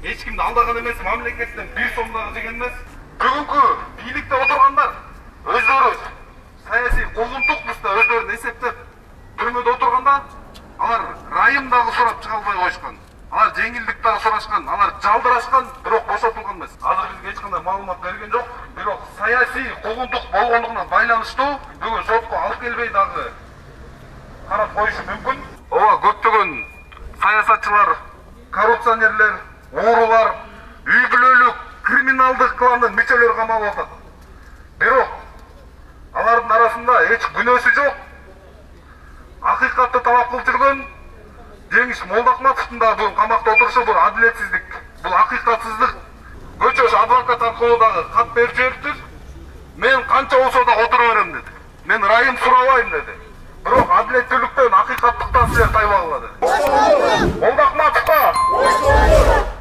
Эч кимди алдаган эмес, мамлекеттен 1 сом дагы жеген эмес. Бүгүнкү бийликте отургандар өздөрү саясий куугунтукмузда өздөрүн эсептеп түрмөдө отурганда алар райым дагы сурап чыга албай коюшкан. Алар жеңилдик дагы сурашкан, алар жалдырашкан, бирок бошотулган эмес. Азыр бизге эч кандай маалымат берген жок. Бирок саясий куугунтук болгондугуна байланыштуу бүгүн сотко алып келбей дагы карап коюшу мүмкүн. Ооба, көптөгөн саясатчылар, коррупционерлер, оорулар, үй бүлөлүк криминалдык кландын мүчөлөрү камалып атат. Бирок алардын арасында эч күнөөсү жок. Акыйкатты талап кылып жүргөн Жеңиш Молдахматовдун да бүгүн камакта отурушу бул адилетсиздик, бул акыйкатсыздык. Көчөш адвокат аркылуу дагы кат берип жибериптир. Мен канча болсо да отура берем деди. Мен райым сурабайм деди. Бирок адилеттүүлүктөн, акыйкаттыктан силер тайбагыла деди. Молдахматовго